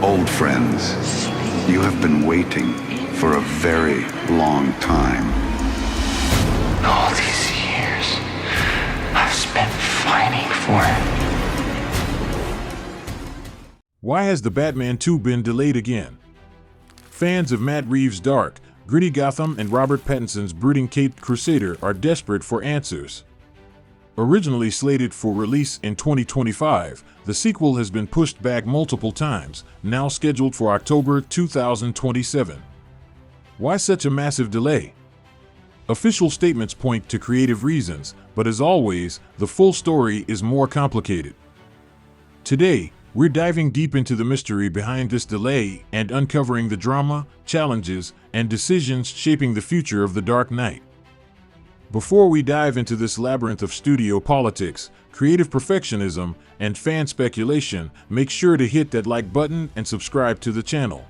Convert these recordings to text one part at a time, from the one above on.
Old friends, you have been waiting for a very long time. All these years, I've spent fighting for it. Why has the Batman 2 been delayed again? Fans of Matt Reeves' dark, gritty Gotham and Robert Pattinson's brooding Caped Crusader are desperate for answers. Originally slated for release in 2025, the sequel has been pushed back multiple times, now scheduled for October 2027. Why such a massive delay? Official statements point to creative reasons, but as always, the full story is more complicated. Today, we're diving deep into the mystery behind this delay and uncovering the drama, challenges, and decisions shaping the future of The Dark Knight. Before we dive into this labyrinth of studio politics, creative perfectionism, and fan speculation, make sure to hit that like button and subscribe to the channel.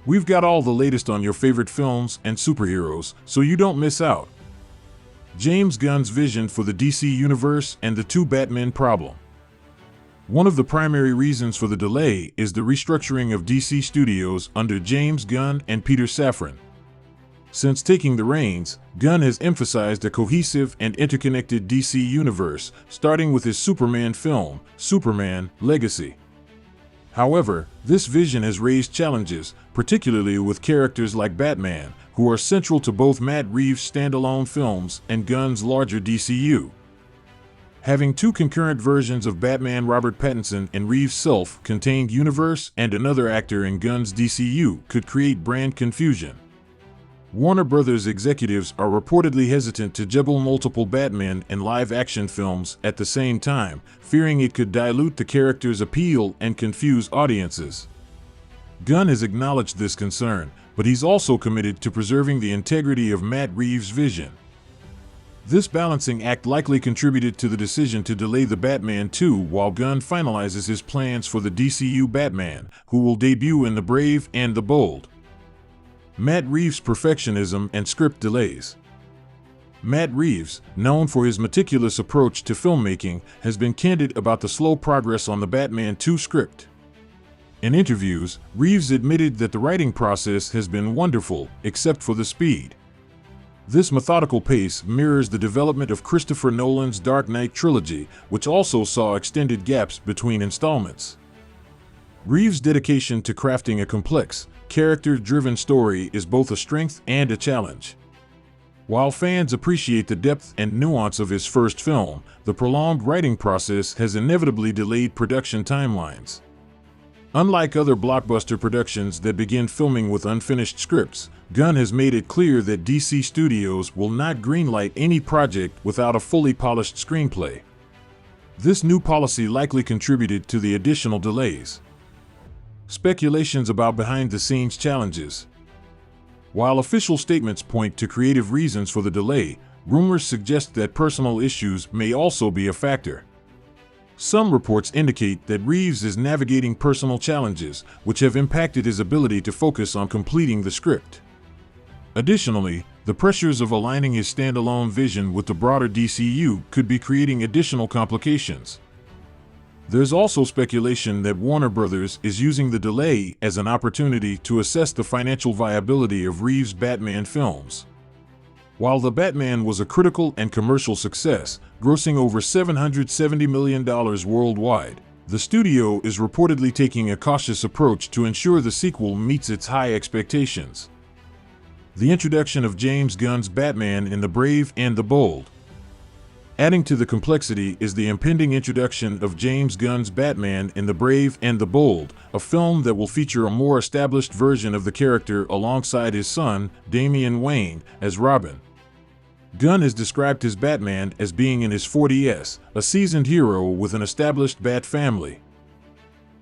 We've got all the latest on your favorite films and superheroes, so you don't miss out. James Gunn's vision for the DC Universe and the two Batmen problem. One of the primary reasons for the delay is the restructuring of DC Studios under James Gunn and Peter Safran. Since taking the reins, Gunn has emphasized a cohesive and interconnected DC universe, starting with his Superman film, Superman: Legacy. However, this vision has raised challenges, particularly with characters like Batman, who are central to both Matt Reeves' standalone films and Gunn's larger DCU. Having two concurrent versions of Batman Robert Pattinson in Reeves' self-contained universe and another actor in Gunn's DCU could create brand confusion. Warner Brothers executives are reportedly hesitant to juggle multiple Batmen in live-action films at the same time, fearing it could dilute the character's appeal and confuse audiences. Gunn has acknowledged this concern, but he's also committed to preserving the integrity of Matt Reeves' vision. This balancing act likely contributed to the decision to delay the Batman 2 while Gunn finalizes his plans for the DCU Batman, who will debut in The Brave and the Bold. Matt Reeves' perfectionism and script delays. Matt Reeves, known for his meticulous approach to filmmaking, has been candid about the slow progress on the Batman 2 script. In interviews, Reeves admitted that the writing process has been wonderful, except for the speed. This methodical pace mirrors the development of Christopher Nolan's Dark Knight trilogy, which also saw extended gaps between installments. Reeves' dedication to crafting a complex, character-driven story is both a strength and a challenge. While fans appreciate the depth and nuance of his first film, the prolonged writing process has inevitably delayed production timelines. Unlike other blockbuster productions that begin filming with unfinished scripts, Gunn has made it clear that DC Studios will not greenlight any project without a fully polished screenplay. This new policy likely contributed to the additional delays. Speculations about behind-the-scenes challenges. While official statements point to creative reasons for the delay, rumors suggest that personal issues may also be a factor. Some reports indicate that Reeves is navigating personal challenges, which have impacted his ability to focus on completing the script. Additionally, the pressures of aligning his standalone vision with the broader DCU could be creating additional complications. There's also speculation that Warner Brothers is using the delay as an opportunity to assess the financial viability of Reeves' Batman films. While The Batman was a critical and commercial success, grossing over $770 million worldwide, the studio is reportedly taking a cautious approach to ensure the sequel meets its high expectations. The introduction of James Gunn's Batman in The Brave and the Bold. Adding to the complexity is the impending introduction of James Gunn's Batman in The Brave and the Bold, a film that will feature a more established version of the character alongside his son, Damian Wayne, as Robin. Gunn has described his Batman as being in his 40s, a seasoned hero with an established Bat family.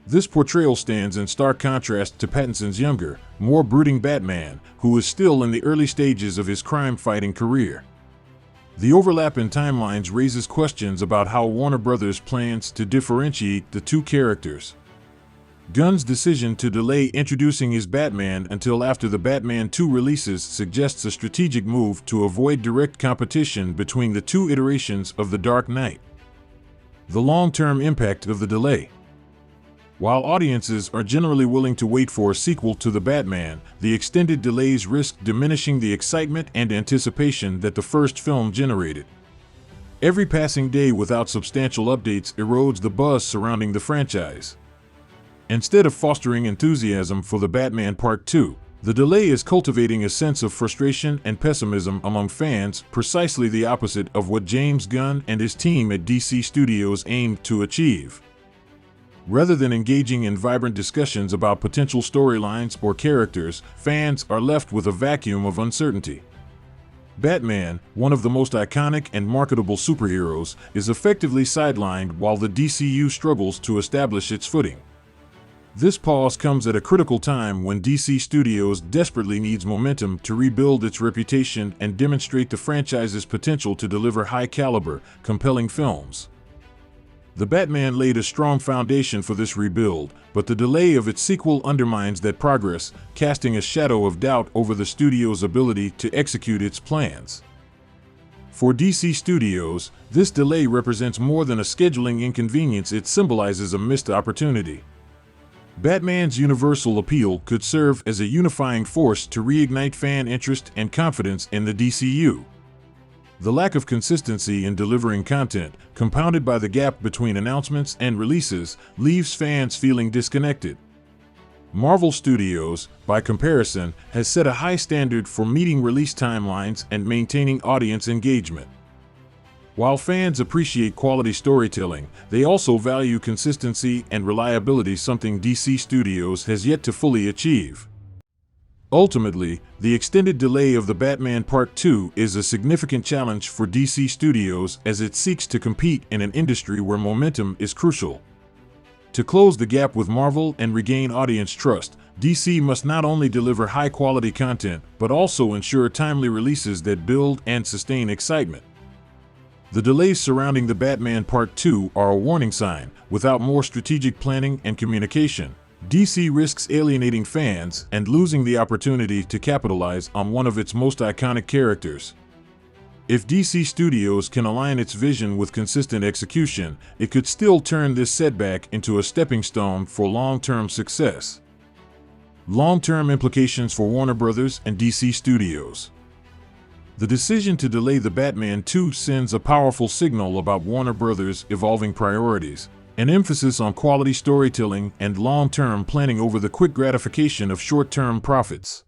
This portrayal stands in stark contrast to Pattinson's younger, more brooding Batman, who is still in the early stages of his crime-fighting career. The overlap in timelines raises questions about how Warner Brothers plans to differentiate the two characters. Gunn's decision to delay introducing his Batman until after the Batman 2 releases suggests a strategic move to avoid direct competition between the two iterations of The Dark Knight. The long-term impact of the delay. While audiences are generally willing to wait for a sequel to The Batman, the extended delays risk diminishing the excitement and anticipation that the first film generated. Every passing day without substantial updates erodes the buzz surrounding the franchise. Instead of fostering enthusiasm for The Batman Part 2, the delay is cultivating a sense of frustration and pessimism among fans, precisely the opposite of what James Gunn and his team at DC Studios aimed to achieve. Rather than engaging in vibrant discussions about potential storylines or characters, fans are left with a vacuum of uncertainty. Batman, one of the most iconic and marketable superheroes, is effectively sidelined while the DCU struggles to establish its footing. This pause comes at a critical time when DC Studios desperately needs momentum to rebuild its reputation and demonstrate the franchise's potential to deliver high-caliber, compelling films. The Batman laid a strong foundation for this rebuild, but the delay of its sequel undermines that progress, casting a shadow of doubt over the studio's ability to execute its plans. For DC Studios, this delay represents more than a scheduling inconvenience. It symbolizes a missed opportunity. Batman's universal appeal could serve as a unifying force to reignite fan interest and confidence in the DCU. The lack of consistency in delivering content, compounded by the gap between announcements and releases, leaves fans feeling disconnected. Marvel Studios, by comparison, has set a high standard for meeting release timelines and maintaining audience engagement. While fans appreciate quality storytelling, they also value consistency and reliability, something DC Studios has yet to fully achieve. Ultimately, the extended delay of The Batman Part 2 is a significant challenge for DC Studios as it seeks to compete in an industry where momentum is crucial. To close the gap with Marvel and regain audience trust, DC must not only deliver high-quality content, but also ensure timely releases that build and sustain excitement. The delays surrounding The Batman Part 2 are a warning sign. Without more strategic planning and communication, DC risks alienating fans and losing the opportunity to capitalize on one of its most iconic characters. If DC Studios can align its vision with consistent execution, it could still turn this setback into a stepping stone for long-term success. Long-term implications for Warner Bros. And DC Studios. The decision to delay The Batman 2 sends a powerful signal about Warner Bros.' evolving priorities, an emphasis on quality storytelling and long-term planning over the quick gratification of short-term profits.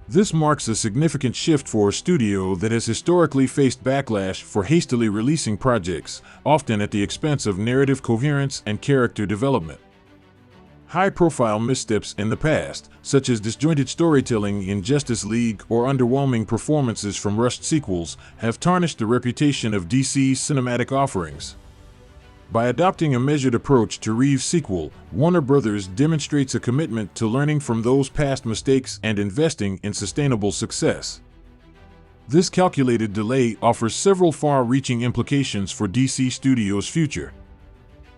This marks a significant shift for a studio that has historically faced backlash for hastily releasing projects, often at the expense of narrative coherence and character development. High-profile missteps in the past, such as disjointed storytelling in Justice League or underwhelming performances from rushed sequels, have tarnished the reputation of DC's cinematic offerings. By adopting a measured approach to Reeves' sequel, Warner Bros. Demonstrates a commitment to learning from those past mistakes and investing in sustainable success. This calculated delay offers several far-reaching implications for DC Studios' future.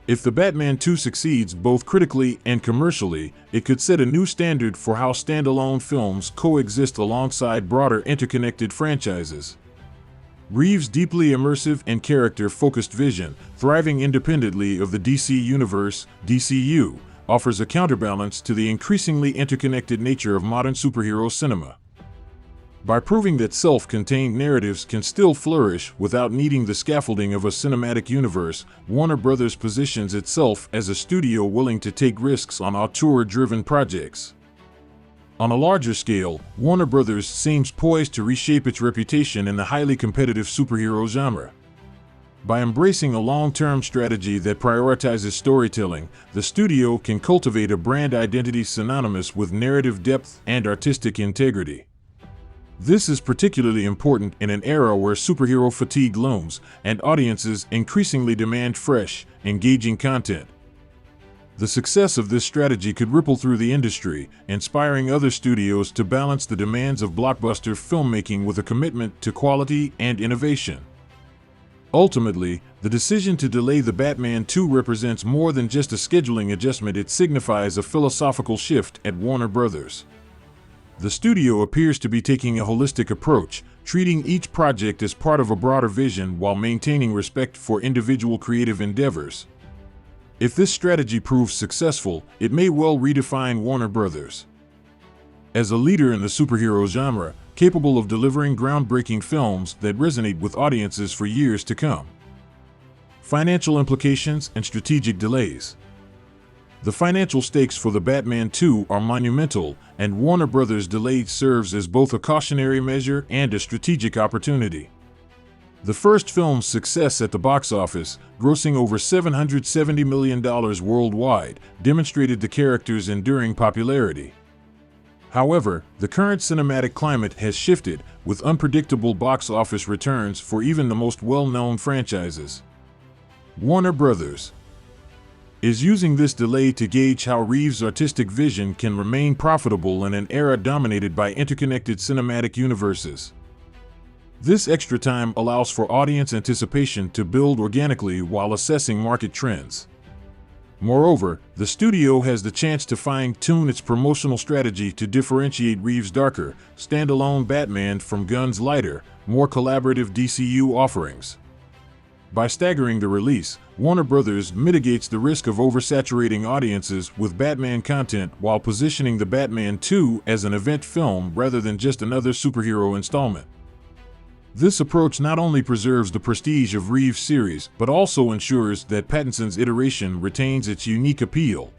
If The Batman 2 succeeds both critically and commercially, it could set a new standard for how standalone films coexist alongside broader interconnected franchises. Reeves' deeply immersive and character-focused vision, thriving independently of the DC Universe, DCU, offers a counterbalance to the increasingly interconnected nature of modern superhero cinema. By proving that self-contained narratives can still flourish without needing the scaffolding of a cinematic universe, Warner Bros. Positions itself as a studio willing to take risks on auteur-driven projects. On a larger scale, Warner Bros. Seems poised to reshape its reputation in the highly competitive superhero genre. By embracing a long-term strategy that prioritizes storytelling, the studio can cultivate a brand identity synonymous with narrative depth and artistic integrity. This is particularly important in an era where superhero fatigue looms and audiences increasingly demand fresh, engaging content. The success of this strategy could ripple through the industry, inspiring other studios to balance the demands of blockbuster filmmaking with a commitment to quality and innovation. Ultimately, the decision to delay The Batman 2 represents more than just a scheduling adjustment. It signifies a philosophical shift at Warner Bros. The studio appears to be taking a holistic approach, treating each project as part of a broader vision while maintaining respect for individual creative endeavors. If this strategy proves successful, it may well redefine Warner Brothers as a leader in the superhero genre, capable of delivering groundbreaking films that resonate with audiences for years to come. Financial implications and strategic delays. The financial stakes for The Batman 2 are monumental, and Warner Brothers' delay serves as both a cautionary measure and a strategic opportunity. The first film's success at the box office, grossing over $770 million worldwide, demonstrated the character's enduring popularity. However, the current cinematic climate has shifted, with unpredictable box office returns for even the most well-known franchises. Warner Brothers is using this delay to gauge how Reeves' artistic vision can remain profitable in an era dominated by interconnected cinematic universes. This extra time allows for audience anticipation to build organically while assessing market trends. Moreover, the studio has the chance to fine-tune its promotional strategy to differentiate Reeves' darker, standalone Batman from Gunn's lighter, more collaborative DCU offerings. By staggering the release, Warner Brothers mitigates the risk of oversaturating audiences with Batman content while positioning The Batman 2 as an event film rather than just another superhero installment. This approach not only preserves the prestige of Reeves' series, but also ensures that Pattinson's iteration retains its unique appeal.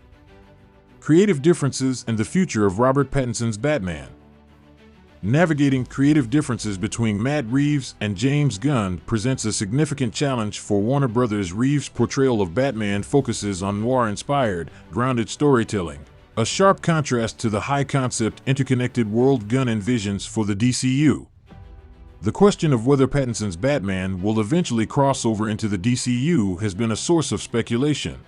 Creative differences and the future of Robert Pattinson's Batman. Navigating creative differences between Matt Reeves and James Gunn presents a significant challenge for Warner Brothers. Reeves' portrayal of Batman focuses on noir-inspired, grounded storytelling, a sharp contrast to the high-concept, interconnected world Gunn envisions for the DCU. The question of whether Pattinson's Batman will eventually cross over into the DCU has been a source of speculation.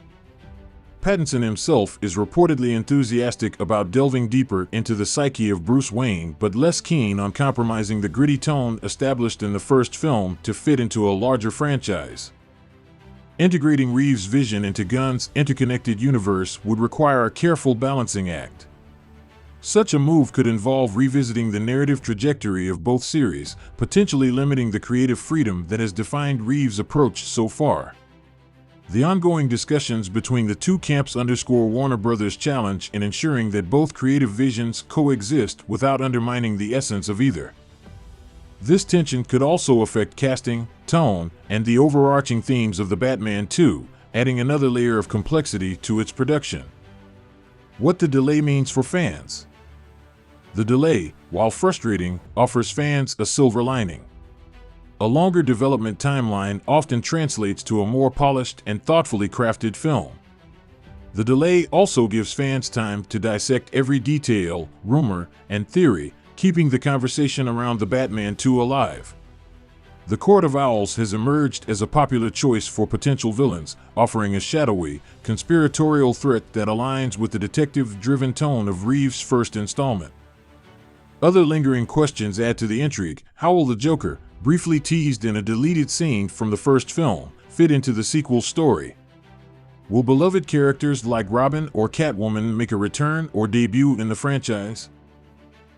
Pattinson himself is reportedly enthusiastic about delving deeper into the psyche of Bruce Wayne, but less keen on compromising the gritty tone established in the first film to fit into a larger franchise. Integrating Reeves' vision into Gunn's interconnected universe would require a careful balancing act. Such a move could involve revisiting the narrative trajectory of both series, potentially limiting the creative freedom that has defined Reeves' approach so far. The ongoing discussions between the two camps underscore Warner Brothers' challenge in ensuring that both creative visions coexist without undermining the essence of either. This tension could also affect casting, tone, and the overarching themes of The Batman 2, adding another layer of complexity to its production. What the delay means for fans. The delay, while frustrating, offers fans a silver lining. A longer development timeline often translates to a more polished and thoughtfully crafted film. The delay also gives fans time to dissect every detail, rumor, and theory, keeping the conversation around The Batman 2 alive. The Court of Owls has emerged as a popular choice for potential villains, offering a shadowy, conspiratorial threat that aligns with the detective-driven tone of Reeves' first installment. Other lingering questions add to the intrigue. How will the Joker, briefly teased in a deleted scene from the first film, fit into the sequel's story? Will beloved characters like Robin or Catwoman make a return or debut in the franchise?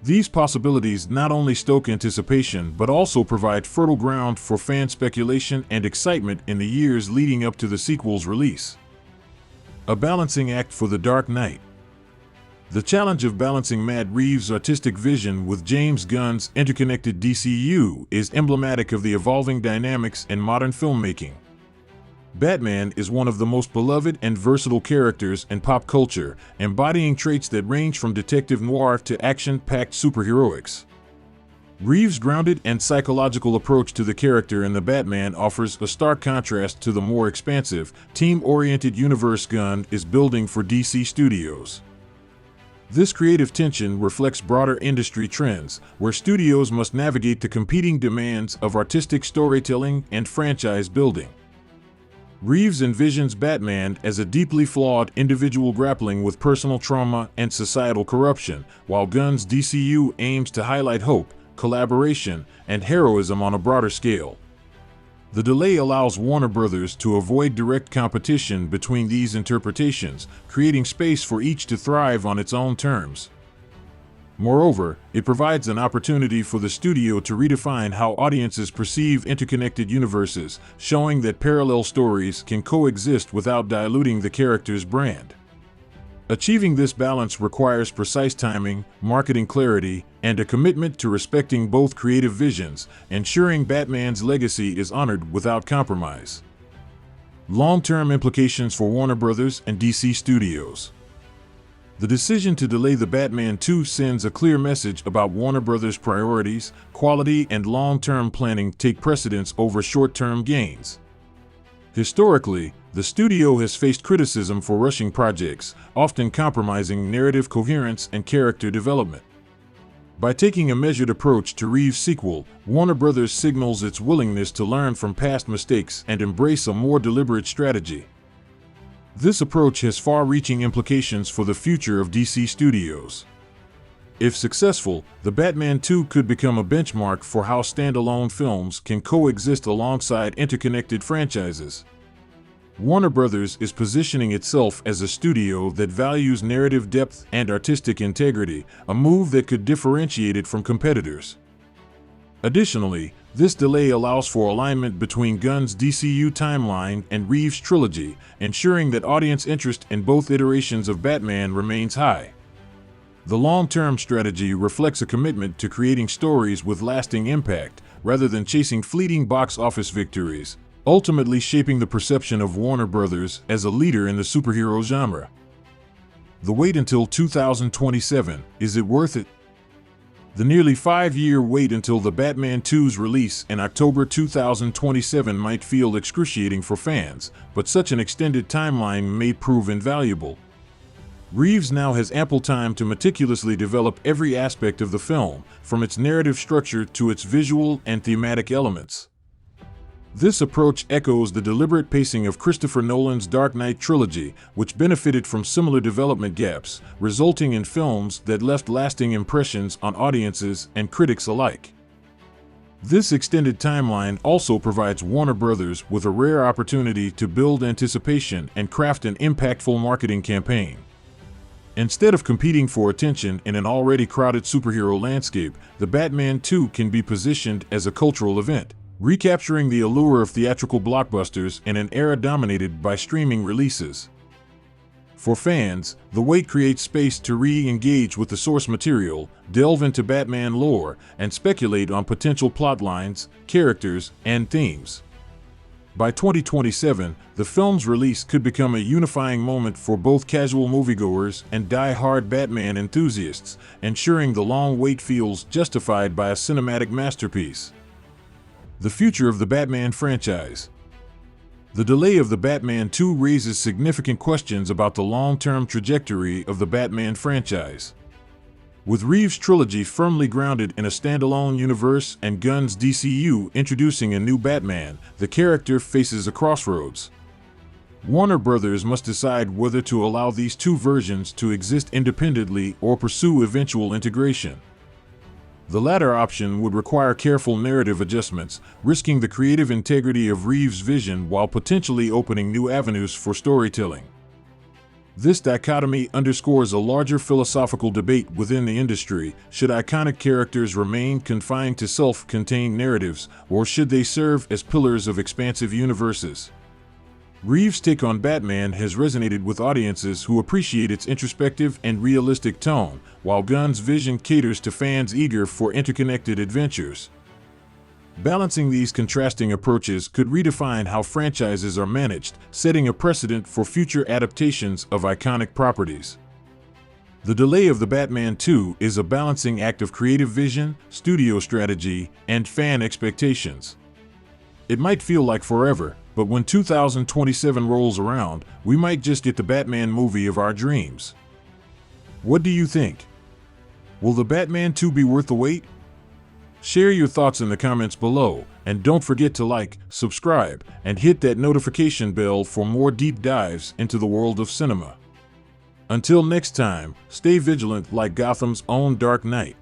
These possibilities not only stoke anticipation but also provide fertile ground for fan speculation and excitement in the years leading up to the sequel's release. A balancing act for The Dark Knight. The challenge of balancing Matt Reeves' artistic vision with James Gunn's interconnected DCU is emblematic of the evolving dynamics in modern filmmaking. Batman is one of the most beloved and versatile characters in pop culture, embodying traits that range from detective noir to action-packed superheroics. Reeves' grounded and psychological approach to the character in The Batman offers a stark contrast to the more expansive, team-oriented universe Gunn is building for DC Studios. This creative tension reflects broader industry trends, where studios must navigate the competing demands of artistic storytelling and franchise building. Reeves envisions Batman as a deeply flawed individual grappling with personal trauma and societal corruption, while Gunn's DCU aims to highlight hope, collaboration, and heroism on a broader scale. The delay allows Warner Brothers to avoid direct competition between these interpretations, creating space for each to thrive on its own terms. Moreover, it provides an opportunity for the studio to redefine how audiences perceive interconnected universes, showing that parallel stories can coexist without diluting the character's brand. Achieving this balance requires precise timing, marketing clarity, and a commitment to respecting both creative visions, ensuring Batman's legacy is honored without compromise. Long-term implications for Warner Bros. And DC Studios. The decision to delay The Batman 2 sends a clear message about Warner Bros.' priorities. Quality and long-term planning take precedence over short-term gains. Historically, the studio has faced criticism for rushing projects, often compromising narrative coherence and character development. By taking a measured approach to Reeves' sequel, Warner Bros. Signals its willingness to learn from past mistakes and embrace a more deliberate strategy. This approach has far-reaching implications for the future of DC Studios. If successful, The Batman 2 could become a benchmark for how standalone films can coexist alongside interconnected franchises. Warner Bros. Is positioning itself as a studio that values narrative depth and artistic integrity, a move that could differentiate it from competitors. Additionally, this delay allows for alignment between Gunn's DCU timeline and Reeves' trilogy, ensuring that audience interest in both iterations of Batman remains high. The long-term strategy reflects a commitment to creating stories with lasting impact, rather than chasing fleeting box office victories, ultimately shaping the perception of Warner Bros. As a leader in the superhero genre. The wait until 2027, is it worth it? The nearly 5-year wait until The Batman 2's release in October 2027 might feel excruciating for fans, but such an extended timeline may prove invaluable. Reeves now has ample time to meticulously develop every aspect of the film, from its narrative structure to its visual and thematic elements. This approach echoes the deliberate pacing of Christopher Nolan's Dark Knight trilogy, which benefited from similar development gaps, resulting in films that left lasting impressions on audiences and critics alike. This extended timeline also provides Warner Bros. With a rare opportunity to build anticipation and craft an impactful marketing campaign. Instead of competing for attention in an already crowded superhero landscape, The Batman 2 can be positioned as a cultural event, recapturing the allure of theatrical blockbusters in an era dominated by streaming releases. For fans, the wait creates space to re-engage with the source material, delve into Batman lore, and speculate on potential plotlines, characters, and themes. By 2027, the film's release could become a unifying moment for both casual moviegoers and die-hard Batman enthusiasts, ensuring the long wait feels justified by a cinematic masterpiece. The future of the Batman franchise. The delay of The Batman 2 raises significant questions about the long-term trajectory of the Batman franchise. With Reeves' trilogy firmly grounded in a standalone universe and Gunn's DCU introducing a new Batman, the character faces a crossroads. Warner Bros. Must decide whether to allow these two versions to exist independently or pursue eventual integration. The latter option would require careful narrative adjustments, risking the creative integrity of Reeves' vision while potentially opening new avenues for storytelling. This dichotomy underscores a larger philosophical debate within the industry. Should iconic characters remain confined to self-contained narratives, or should they serve as pillars of expansive universes? Reeves' take on Batman has resonated with audiences who appreciate its introspective and realistic tone, while Gunn's vision caters to fans eager for interconnected adventures. Balancing these contrasting approaches could redefine how franchises are managed, setting a precedent for future adaptations of iconic properties. The delay of The Batman 2 is a balancing act of creative vision, studio strategy, and fan expectations. It might feel like forever, but when 2027 rolls around, we might just get the Batman movie of our dreams. What do you think? Will The Batman 2 be worth the wait? Share your thoughts in the comments below, and don't forget to like, subscribe, and hit that notification bell for more deep dives into the world of cinema. Until next time, stay vigilant like Gotham's own Dark Knight.